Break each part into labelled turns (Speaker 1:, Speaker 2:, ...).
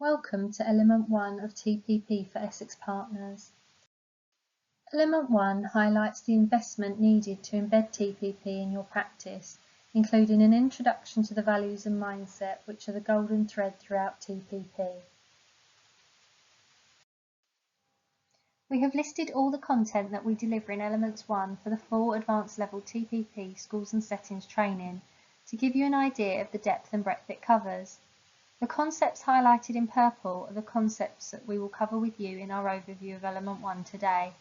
Speaker 1: Welcome to Element 1 of TPP for Essex Partners. Element 1 highlights the investment needed to embed TPP in your practice, including an introduction to the values and mindset which are the golden thread throughout TPP. We have listed all the content that we deliver in Elements 1 for the full advanced level TPP schools and settings training to give you an idea of the depth and breadth it covers. The concepts highlighted in purple are the concepts that we will cover with you in our overview of Element 1 today.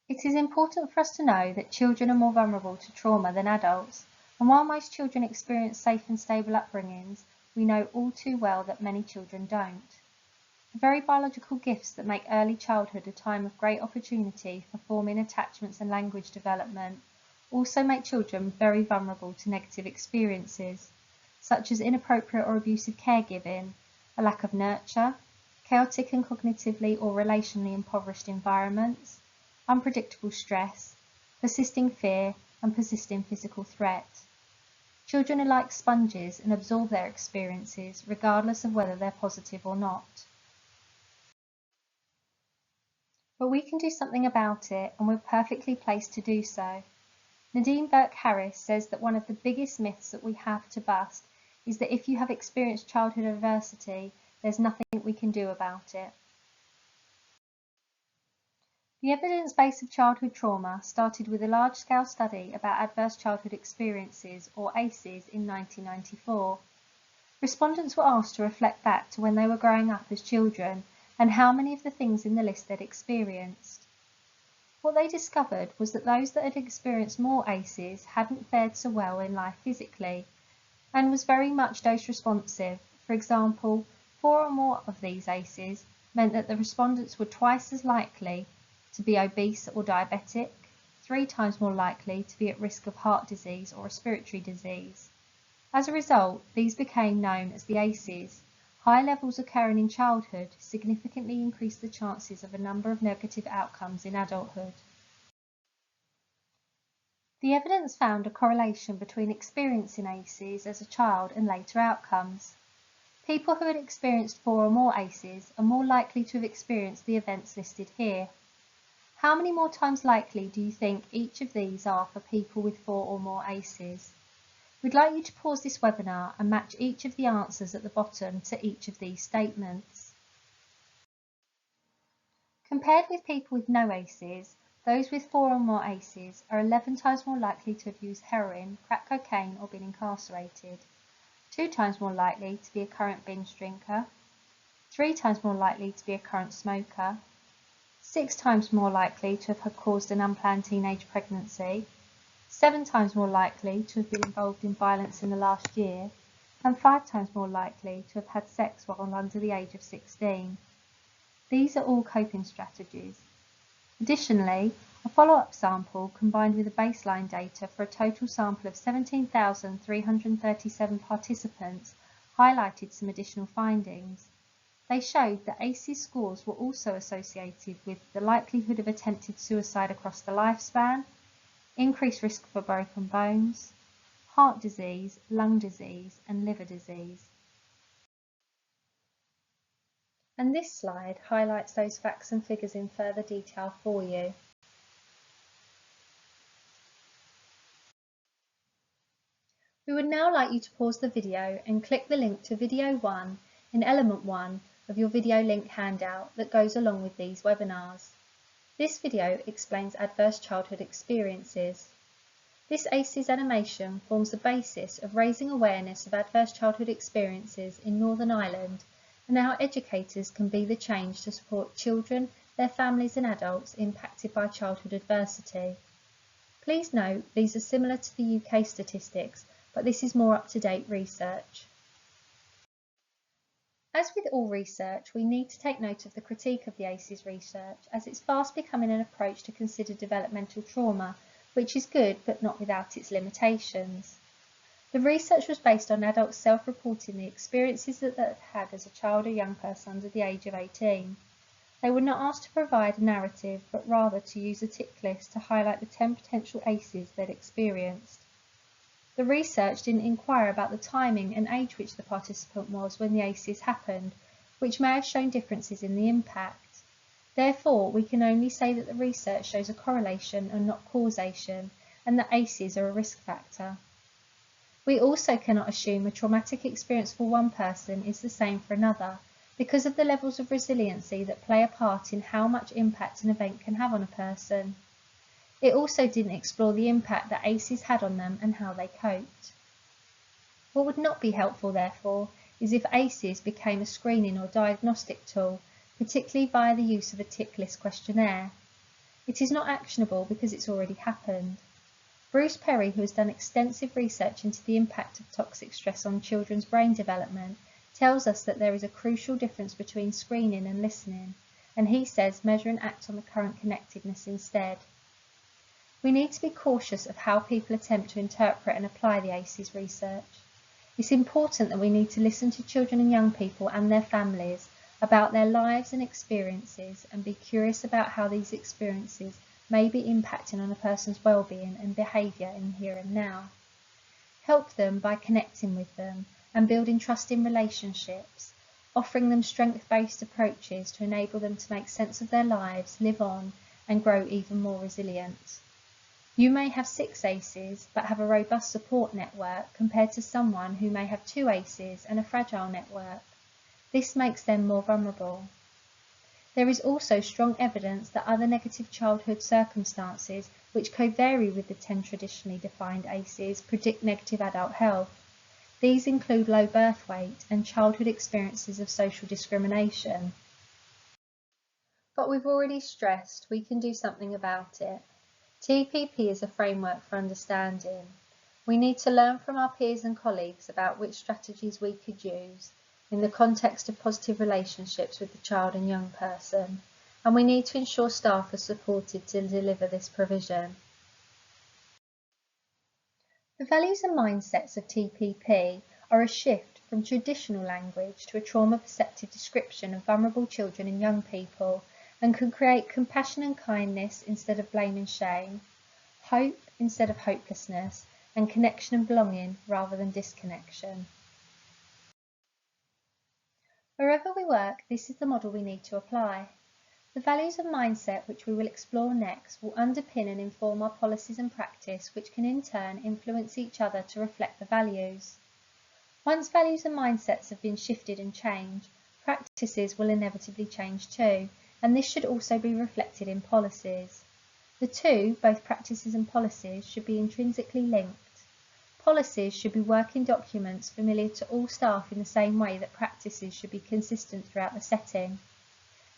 Speaker 1: It is important for us to know that children are more vulnerable to trauma than adults, and while most children experience safe and stable upbringings, we know all too well that many children don't. The very biological gifts that make early childhood a time of great opportunity for forming attachments and language development also make children very vulnerable to negative experiences, such as inappropriate or abusive caregiving, a lack of nurture, chaotic and cognitively or relationally impoverished environments, unpredictable stress, persisting fear, and persisting physical threat. Children are like sponges and absorb their experiences regardless of whether they're positive or not. But we can do something about it, and we're perfectly placed to do so. Nadine Burke-Harris says that one of the biggest myths that we have to bust is that if you have experienced childhood adversity, there's nothing we can do about it. The evidence base of childhood trauma started with a large-scale study about adverse childhood experiences, or ACEs, in 1994. Respondents were asked to reflect back to when they were growing up as children and how many of the things in the list they'd experienced. What they discovered was that those that had experienced more ACEs hadn't fared so well in life physically, and was very much dose responsive. For example, 4 or more of these ACEs meant that the respondents were twice as likely to be obese or diabetic, 3 times more likely to be at risk of heart disease or respiratory disease. As a result, these became known as the ACEs. High levels occurring in childhood significantly increase the chances of a number of negative outcomes in adulthood. The evidence found a correlation between experiencing ACEs as a child and later outcomes. People who had experienced 4 or more ACEs are more likely to have experienced the events listed here. How many more times likely do you think each of these are for people with 4 or more ACEs? We'd like you to pause this webinar and match each of the answers at the bottom to each of these statements. Compared with people with no ACEs, those with 4 or more ACEs are 11 times more likely to have used heroin, crack cocaine, or been incarcerated, 2 times more likely to be a current binge drinker, 3 times more likely to be a current smoker, 6 times more likely to have caused an unplanned teenage pregnancy, 7 times more likely to have been involved in violence in the last year, and 5 times more likely to have had sex while under the age of 16. These are all coping strategies. Additionally, a follow-up sample combined with the baseline data for a total sample of 17,337 participants highlighted some additional findings. They showed that ACEs scores were also associated with the likelihood of attempted suicide across the lifespan, increased risk for broken bones, heart disease, lung disease, and liver disease. And this slide highlights those facts and figures in further detail for you. We would now like you to pause the video and click the link to video 1 in Element 1 of your video link handout that goes along with these webinars. This video explains adverse childhood experiences. This ACEs animation forms the basis of raising awareness of adverse childhood experiences in Northern Ireland and how educators can be the change to support children, their families and adults impacted by childhood adversity. Please note these are similar to the UK statistics, but this is more up-to-date research. As with all research, we need to take note of the critique of the ACEs research, as it's fast becoming an approach to consider developmental trauma, which is good but not without its limitations. The research was based on adults self-reporting the experiences that they'd had as a child or young person under the age of 18. They were not asked to provide a narrative, but rather to use a tick list to highlight the 10 potential ACEs they'd experienced. The research didn't inquire about the timing and age which the participant was when the ACEs happened, which may have shown differences in the impact. Therefore, we can only say that the research shows a correlation and not causation, and that ACEs are a risk factor. We also cannot assume a traumatic experience for one person is the same for another, because of the levels of resiliency that play a part in how much impact an event can have on a person. It also didn't explore the impact that ACEs had on them and how they coped. What would not be helpful, therefore, is if ACEs became a screening or diagnostic tool, particularly via the use of a tick list questionnaire. It is not actionable because it's already happened. Bruce Perry, who has done extensive research into the impact of toxic stress on children's brain development, tells us that there is a crucial difference between screening and listening, and he says measure and act on the current connectedness instead. We need to be cautious of how people attempt to interpret and apply the ACEs research. It's important that we need to listen to children and young people and their families about their lives and experiences and be curious about how these experiences may be impacting on a person's well-being and behaviour in the here and now. Help them by connecting with them and building trusting relationships, offering them strength-based approaches to enable them to make sense of their lives, live on, and grow even more resilient. You may have 6 ACEs but have a robust support network compared to someone who may have 2 ACEs and a fragile network. This makes them more vulnerable. There is also strong evidence that other negative childhood circumstances, which co-vary with the 10 traditionally defined ACEs, predict negative adult health. These include low birth weight and childhood experiences of social discrimination. But we've already stressed we can do something about it. TPP is a framework for understanding. We need to learn from our peers and colleagues about which strategies we could use in the context of positive relationships with the child and young person, and we need to ensure staff are supported to deliver this provision. The values and mindsets of TPP are a shift from traditional language to a trauma-perceptive description of vulnerable children and young people, and can create compassion and kindness instead of blame and shame, hope instead of hopelessness, and connection and belonging rather than disconnection. Wherever we work, this is the model we need to apply. The values and mindset, which we will explore next, will underpin and inform our policies and practice, which can in turn influence each other to reflect the values. Once values and mindsets have been shifted and changed, practices will inevitably change too, and this should also be reflected in policies. The two, both practices and policies, should be intrinsically linked. Policies should be working documents familiar to all staff in the same way that practices should be consistent throughout the setting.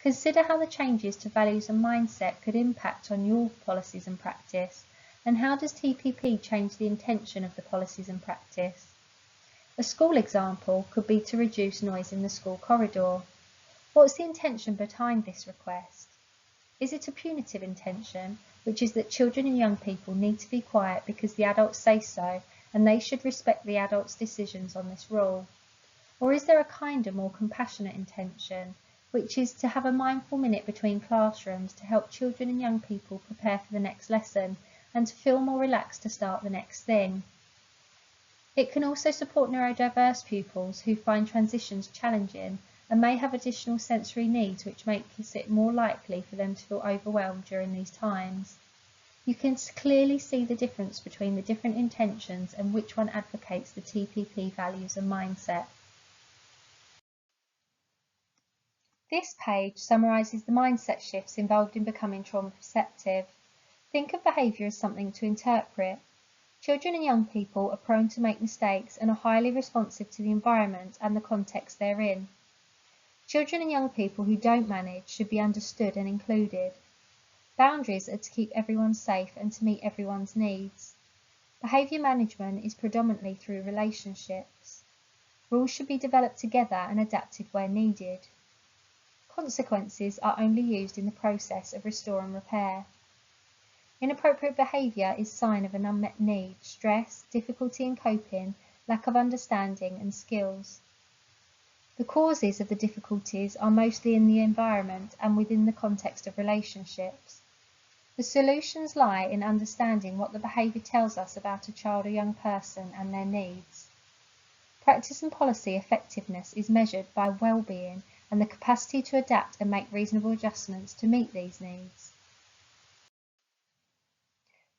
Speaker 1: Consider how the changes to values and mindset could impact on your policies and practice, and how does TPP change the intention of the policies and practice? A school example could be to reduce noise in the school corridor. What's the intention behind this request? Is it a punitive intention, which is that children and young people need to be quiet because the adults say so, and they should respect the adults' decisions on this rule? Or is there a kinder, more compassionate intention, which is to have a mindful minute between classrooms to help children and young people prepare for the next lesson and to feel more relaxed to start the next thing? It can also support neurodiverse pupils who find transitions challenging and may have additional sensory needs which makes it more likely for them to feel overwhelmed during these times. You can clearly see the difference between the different intentions and which one advocates the TPP values and mindset. This page summarises the mindset shifts involved in becoming trauma perceptive. Think of behaviour as something to interpret. Children and young people are prone to make mistakes and are highly responsive to the environment and the context they're in. Children and young people who don't manage should be understood and included. Boundaries are to keep everyone safe and to meet everyone's needs. Behaviour management is predominantly through relationships. Rules should be developed together and adapted where needed. Consequences are only used in the process of restore and repair. Inappropriate behaviour is a sign of an unmet need, stress, difficulty in coping, lack of understanding and skills. The causes of the difficulties are mostly in the environment and within the context of relationships. The solutions lie in understanding what the behaviour tells us about a child or young person and their needs. Practice and policy effectiveness is measured by well-being and the capacity to adapt and make reasonable adjustments to meet these needs.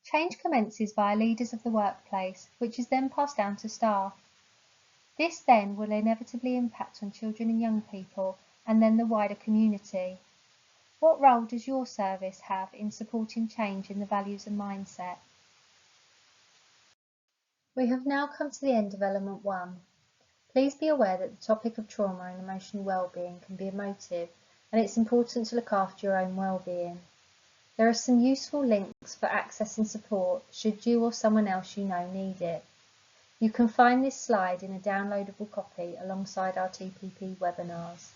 Speaker 1: Change commences via leaders of the workplace, which is then passed down to staff. This then will inevitably impact on children and young people and then the wider community. What role does your service have in supporting change in the values and mindset? We have now come to the end of element 1. Please be aware that the topic of trauma and emotional well-being can be emotive, and it's important to look after your own well-being. There are some useful links for accessing support should you or someone else you know need it. You can find this slide in a downloadable copy alongside our TPP webinars.